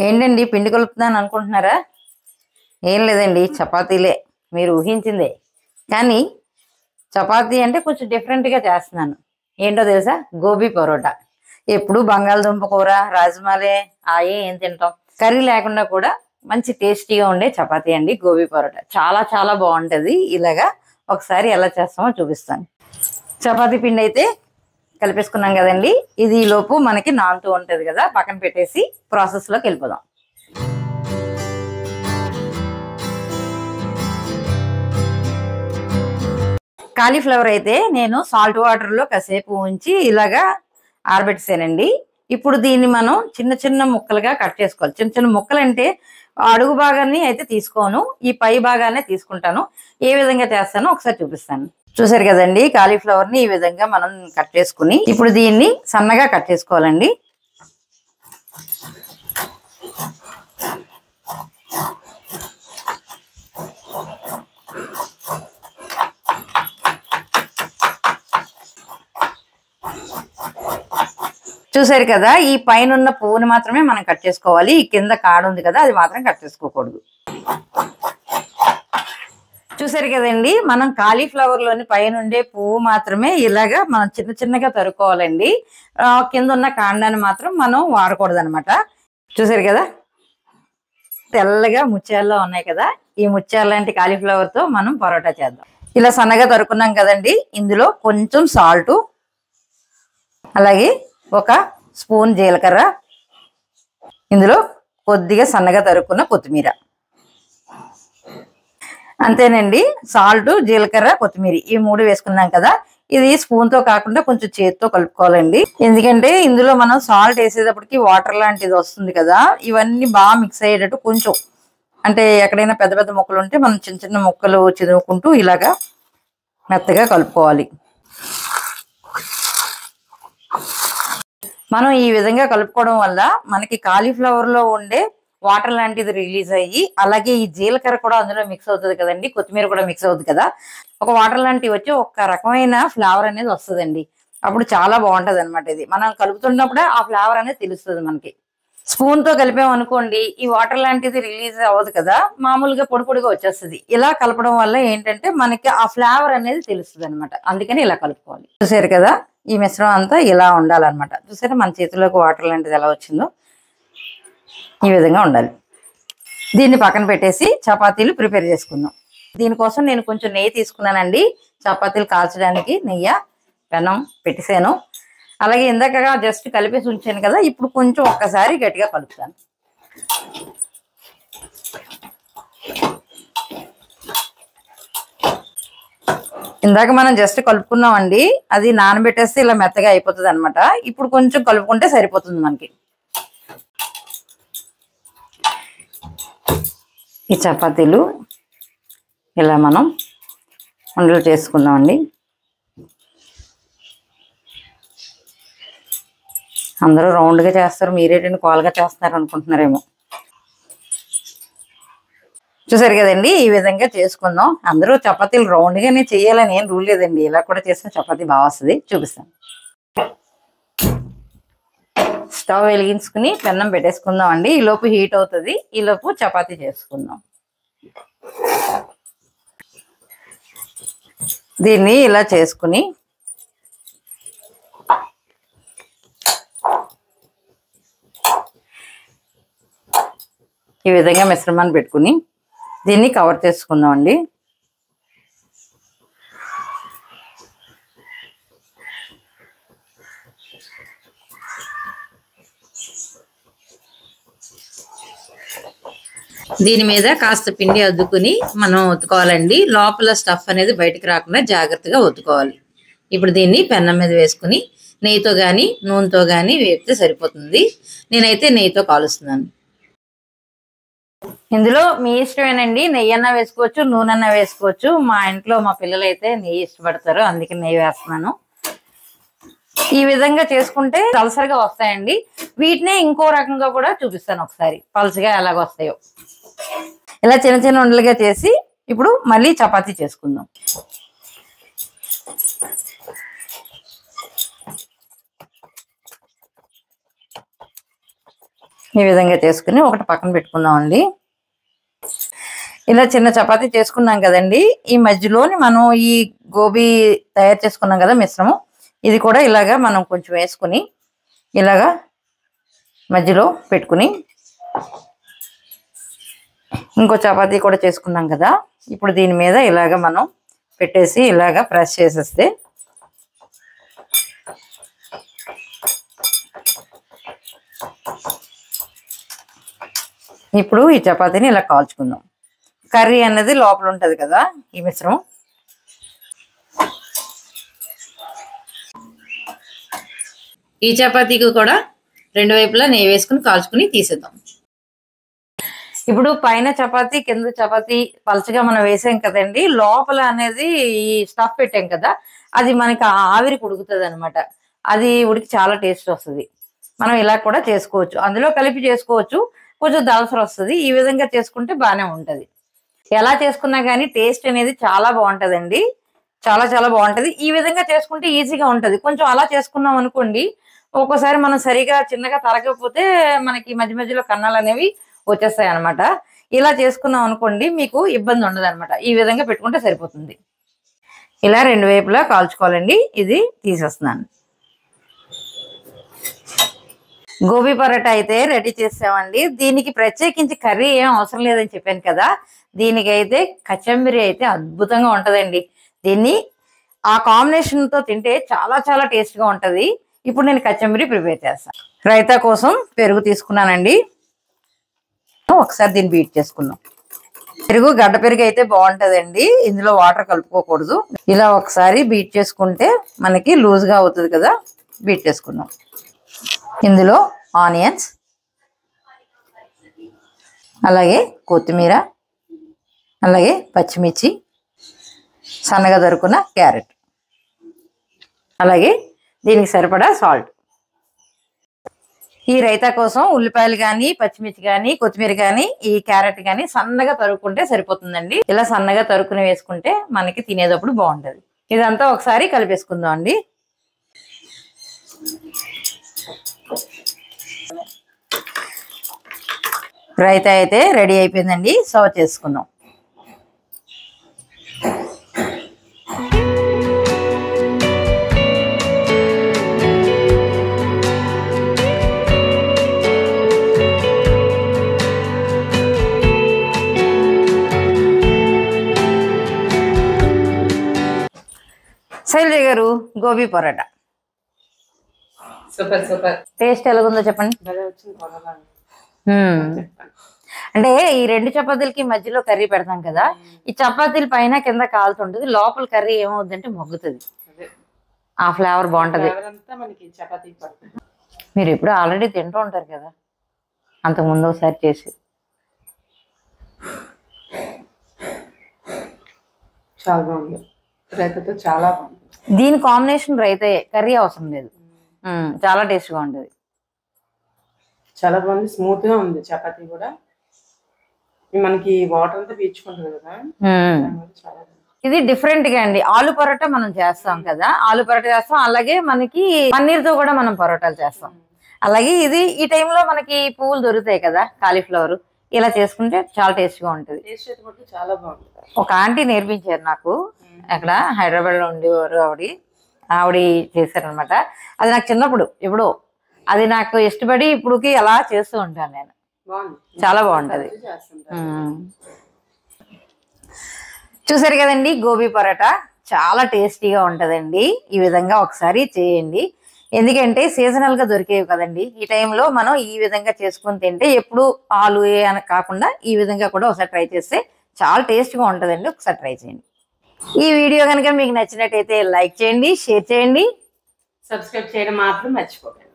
ఏంటండి పిండి కలుపుతున్నాను అనుకుంటున్నారా? ఏం లేదండి, చపాతీలే. మీరు ఊహించిందే. కానీ చపాతీ అంటే కొంచెం డిఫరెంట్గా చేస్తున్నాను. ఏంటో తెలుసా? గోబీ పరోటా. ఎప్పుడు బంగాళదుంప కూర, రాజమాలే అవి ఏం తింటాం. కర్రీ లేకుండా కూడా మంచి టేస్టీగా ఉండే చపాతీ అండి గోబీ పరోటా. చాలా చాలా బాగుంటుంది. ఇలాగా ఒకసారి ఎలా చేస్తామో చూపిస్తాను. చపాతీ పిండి అయితే కలిపేసుకున్నాం కదండి. ఇది లోపు మనకి నానుతూ ఉంటుంది కదా, పక్కన పెట్టేసి ప్రాసెస్లోకి వెళ్ళిపోదాం. కాలీఫ్లవర్ అయితే నేను సాల్ట్ వాటర్లో కాసేపు ఉంచి ఇలాగా ఆరబెట్టేసానండి. ఇప్పుడు దీన్ని మనం చిన్న చిన్న ముక్కలుగా కట్ చేసుకోవాలి. చిన్న చిన్న ముక్కలు అంటే అడుగు భాగాన్ని అయితే తీసుకోను, ఈ పై భాగాన్ని తీసుకుంటాను. ఏ విధంగా చేస్తానో ఒకసారి చూపిస్తాను. చూసారు కదండి, కాలీఫ్లవర్ని ఈ విధంగా మనం కట్ చేసుకుని ఇప్పుడు దీన్ని సన్నగా కట్ చేసుకోవాలండి. చూసారు కదా, ఈ పైన ఉన్న పువ్వుని మాత్రమే మనం కట్ చేసుకోవాలి. ఈ కింద కాడ ఉంది కదా, అది మాత్రం కట్ చేసుకోకూడదు. చూసారు కదండి, మనం కాలీఫ్లవర్ లోని పైన ఉండే పువ్వు మాత్రమే ఇలాగా మనం చిన్న చిన్నగా తరుకోవాలండి. కింద ఉన్న కాండాన్ని మాత్రం మనం వాడకూడదు అనమాట. చూసారు కదా, తెల్లగా ముత్యాల్లో ఉన్నాయి కదా, ఈ ముత్యాల లాంటి కాలీఫ్లవర్ తో మనం పరోటా చేద్దాం. ఇలా సన్నగా తరుకున్నాం కదండి, ఇందులో కొంచెం సాల్ట్, అలాగే ఒక స్పూన్ జీలకర్ర, ఇందులో కొద్దిగా సన్నగా తరుక్కున్న కొత్తిమీర. అంతేనండి, సాల్ట్, జీలకర్ర, కొత్తిమీర ఈ మూడు వేసుకున్నాం కదా. ఇది స్పూన్ తో కాకుండా కొంచెం చేతితో కలుపుకోవాలండి. ఎందుకంటే ఇందులో మనం సాల్ట్ వేసేటప్పటికి వాటర్ లాంటిది వస్తుంది కదా, ఇవన్నీ బాగా మిక్స్ అయ్యేటట్టు కొంచెం, అంటే ఎక్కడైనా పెద్ద పెద్ద ముక్కలు ఉంటే మనం చిన్న చిన్న ముక్కలు చిదుముకుంటూ ఇలాగా మెత్తగా కలుపుకోవాలి. మనం ఈ విధంగా కలుపుకోవడం వల్ల మనకి కాలీఫ్లవర్ లో ఉండే వాటర్ లాంటిది రిలీజ్ అయ్యి, అలాగే ఈ జీలకర్ర కూడా అందులో మిక్స్ అవుతుంది కదండి, కొత్తిమీర కూడా మిక్స్ అవుతుంది కదా, ఒక వాటర్ లాంటివి వచ్చి ఒక రకమైన ఫ్లేవర్ అనేది వస్తుందండి. అప్పుడు చాలా బాగుంటది అనమాట. ఇది మనం కలుపుతున్నప్పుడే ఆ ఫ్లేవర్ అనేది తెలుస్తుంది మనకి. స్పూన్ తో కలిపామనుకోండి, ఈ వాటర్ లాంటిది రిలీజ్ అవ్వదు కదా, మామూలుగా పొడి పొడిగా వచ్చేస్తుంది. ఇలా కలపడం వల్ల ఏంటంటే మనకి ఆ ఫ్లేవర్ అనేది తెలుస్తుంది అనమాట. అందుకని ఇలా కలుపుకోవాలి. చూసారు కదా, ఈ మిశ్రమం అంతా ఇలా ఉండాలన్నమాట. చూసారా మన చేతిలోకి వాటర్ లాంటిది ఎలా వచ్చిందో, ఈ విధంగా ఉండాలి. దీన్ని పక్కన పెట్టేసి చపాతీలు ప్రిపేర్ చేసుకుందాం. దీనికోసం నేను కొంచెం నెయ్యి తీసుకున్నానండి. చపాతీలు కాల్చడానికి నెయ్యి పెనం పెట్టేసాను. అలాగే ఇందాక జస్ట్ కలిపేసి ఉంచాను కదా, ఇప్పుడు కొంచెం ఒక్కసారి గట్టిగా కలుపుతాను. ఇందాక మనం జస్ట్ కలుపుకున్నామండి, అది నానబెట్టేస్తే ఇలా మెత్తగా అయిపోతుంది అనమాట. ఇప్పుడు కొంచెం కలుపుకుంటే సరిపోతుంది మనకి. ఈ చపాతీలు ఇలా మనం ఉండలు చేసుకుందామండి. అందరూ రౌండ్గా చేస్తారు, మీరేంటండి కోల్గా చేస్తున్నారు అనుకుంటున్నారేమో. చూసారు కదండి, ఈ విధంగా చేసుకుందాం. అందరూ చపాతీలు రౌండ్గానే చేయాలని ఏం రూల్ లేదండి, ఇలా కూడా చేస్తే చపాతీ బాగా వస్తుంది. చూపిస్తాను. స్టవ్ వెలిగించుకుని పెన్నం పెట్టేసుకుందాం అండి. ఈలోపు హీట్ అవుతుంది, ఈలోపు చపాతీ చేసుకుందాం. దీన్ని ఇలా చేసుకుని ఈ విధంగా మిశ్రమాన్ని పెట్టుకుని దీన్ని కవర్ చేసుకుందాం అండి. దీని మీద కాస్త పిండి అద్దుకుని మనం ఒత్తుకోవాలండి. లోపల స్టఫ్ అనేది బయటకు రాకుండా జాగ్రత్తగా ఒత్తుకోవాలి. ఇప్పుడు దీన్ని పెన్నం మీద వేసుకుని నెయ్యితో కానీ నూనెతో కానీ వేపితే సరిపోతుంది. నేనైతే నెయ్యితో కాలుస్తున్నాను. ఇందులో మీ ఇష్టమేనండి, నెయ్యి అన్నా వేసుకోవచ్చు, నూనె అన్నా వేసుకోవచ్చు. మా ఇంట్లో మా పిల్లలు అయితే నెయ్యి ఇష్టపడతారు, అందుకే నెయ్యి వేస్తున్నాను. ఈ విధంగా చేసుకుంటే తలసరిగా వస్తాయండి. వీటినే ఇంకో రకంగా కూడా చూపిస్తాను ఒకసారి, పలుచగా ఎలాగ వస్తాయో. ఇలా చిన్న చిన్న ఉండలుగా చేసి ఇప్పుడు మళ్ళీ చపాతీ చేసుకుందాం. ఈ విధంగా చేసుకుని ఒకటి పక్కన పెట్టుకుందామండి. ఇలా చిన్న చపాతీ చేసుకున్నాం కదండి. ఈ మధ్యలోని మనం ఈ గోబీ తయారు చేసుకున్నాం కదా మిశ్రమం, ఇది కూడా ఇలాగా మనం కొంచెం వేసుకుని ఇలాగా మధ్యలో పెట్టుకుని ఇంకో చపాతీ కూడా చేసుకున్నాం కదా. ఇప్పుడు దీని మీద ఇలాగ మనం పెట్టేసి ఇలాగా ప్రెస్ చేసేస్తే ఇప్పుడు ఈ చపాతీని ఇలా కాల్చుకుందాం. కర్రీ అన్నది లోపల ఉంటుంది కదా ఈ మిశ్రమం. ఈ చపాతీకి కూడా రెండు వైపులా నెయ్యి వేసుకుని కాల్చుకుని తీసేద్దాం. ఇప్పుడు పైన చపాతీ కింద చపాతీ పలచగా మనం వేసాం కదండి. లోపల అనేది ఈ స్టఫ్ పెట్టాం కదా, అది మనకి ఆవిరికి ఉడుకుతుంది అనమాట. అది ఉడికి చాలా టేస్ట్ వస్తుంది. మనం ఇలా కూడా చేసుకోవచ్చు, అందులో కలిపి చేసుకోవచ్చు, కొంచెం దళసర వస్తుంది. ఈ విధంగా చేసుకుంటే బాగానే ఉంటుంది. ఎలా చేసుకున్నా కానీ టేస్ట్ అనేది చాలా బాగుంటుందండి. చాలా చాలా బాగుంటుంది. ఈ విధంగా చేసుకుంటే ఈజీగా ఉంటుంది. కొంచెం అలా చేసుకున్నాం అనుకోండి, ఒక్కోసారి మనం సరిగా చిన్నగా తరగకపోతే మనకి మధ్య మధ్యలో కన్నాలు అనేవి వచ్చేస్తాయి అనమాట. ఇలా చేసుకున్నాం అనుకోండి మీకు ఇబ్బంది ఉండదు అనమాట. ఈ విధంగా పెట్టుకుంటే సరిపోతుంది. ఇలా రెండు వైపులా కాల్చుకోవాలండి. ఇది తీసేస్తున్నాను. గోబీ పరోటా అయితే రెడీ చేసామండి. దీనికి ప్రత్యేకించి కర్రీ ఏం అవసరం లేదని చెప్పాను కదా. దీనికైతే కచంబరి అయితే అద్భుతంగా ఉంటుందండి. దీన్ని ఆ కాంబినేషన్తో తింటే చాలా చాలా టేస్ట్గా ఉంటుంది. ఇప్పుడు నేను కచంబరి ప్రిపేర్ చేస్తాను. రైతా కోసం పెరుగు తీసుకున్నానండి. ఒకసారి దీన్ని బీట్ చేసుకుందాం. పెరుగు గడ్డ పెరుగు అయితే బాగుంటుందండి. ఇందులో వాటర్ కలుపుకోకూడదు. ఇలా ఒకసారి బీట్ చేసుకుంటే మనకి లూజ్గా అవుతుంది కదా. బీట్ చేసుకుందాం. ఇందులో ఆనియన్స్, అలాగే కొత్తిమీర, అలాగే పచ్చిమిర్చి, సన్నగా దొరుకున్న క్యారెట్, అలాగే దీనికి సరిపడా సాల్ట్. ఈ రైతా కోసం ఉల్లిపాయలు కానీ, పచ్చిమిర్చి కానీ, కొత్తిమీర కానీ, ఈ క్యారెట్ కానీ సన్నగా తరుక్కుంటే సరిపోతుందండి. ఇలా సన్నగా తరుక్కుని వేసుకుంటే మనకి తినేటప్పుడు బాగుంటుంది. ఇదంతా ఒకసారి కలిపేసుకుందాం అండి. రైతా అయితే రెడీ అయిపోయిందండి. సర్వ్ చేసుకుందాం. శైలజ గారు, gobi paratha super super. Taste ఎలాగుందో చెప్పండి. అంటే ఈ రెండు చపాతీలకి మధ్యలో కర్రీ పెడతాం కదా, ఈ చపాతీల పైన కింద కాలుతుంటది, లోపల కర్రీ ఏమవుద్దంటే మొగ్గుతుంది. ఆ ఫ్లేవర్ బాగుంటది. మీరు ఎప్పుడు ఆల్రెడీ తింటూ ఉంటారు కదా, అంతకు ముందు ఒకసారి చేసి. చాలా బాగుంది. రైతాతో చాలా బాగుంది. దీని కాంబినేషన్ రైతే, కర్రీ అవసరం లేదు. చాలా టేస్ట్ గా ఉంటది. చాలా బాగుంది. స్మూత్ గా ఉంది చపాతీ కూడా. మనకి వాటర్ అంతా పీల్చుకుంటుంది కదా. ఇది డిఫరెంట్ గా అండి. ఆలు పరోటా మనం చేస్తాం కదా, ఆలు పరోటా చేస్తాం. అలాగే మనకి పన్నీర్ తో కూడా మనం పరోటాలు చేస్తాం. అలాగే ఇది ఈ టైంలో మనకి పువ్వులు దొరుకుతాయి కదా, కాలీఫ్లవర్, ఇలా చేసుకుంటే చాలా టేస్ట్ గా ఉంటది. చాలా బాగుంది. ఒక ఆంటీ నేర్పించారు నాకు, అక్కడ హైదరాబాద్ లో ఉండేవారు. ఆవిడ చేశారనమాట. అది నాకు చిన్నప్పుడు ఎప్పుడో, అది నాకు ఇష్టపడి ఇప్పుడుకి అలా చేస్తూ ఉంటాను నేను. చాలా బాగుంటది. చూసారు కదండి గోబీ పరోటా, చాలా టేస్టీగా ఉంటదండి. ఈ విధంగా ఒకసారి చేయండి. ఎందుకంటే సీజనల్ గా దొరికేవి కదండి. ఈ టైంలో మనం ఈ విధంగా చేసుకుని తింటే, ఎప్పుడు ఆలు అని కాకుండా ఈ విధంగా కూడా ఒకసారి ట్రై చేస్తే చాలా టేస్ట్గా ఉంటుందండి. ఒకసారి ట్రై చేయండి. ఈ వీడియో కనుక మీకు నచ్చినట్టయితే లైక్ చేయండి, షేర్ చేయండి, సబ్స్క్రైబ్ చేయడం మాత్రం మర్చిపోకండి.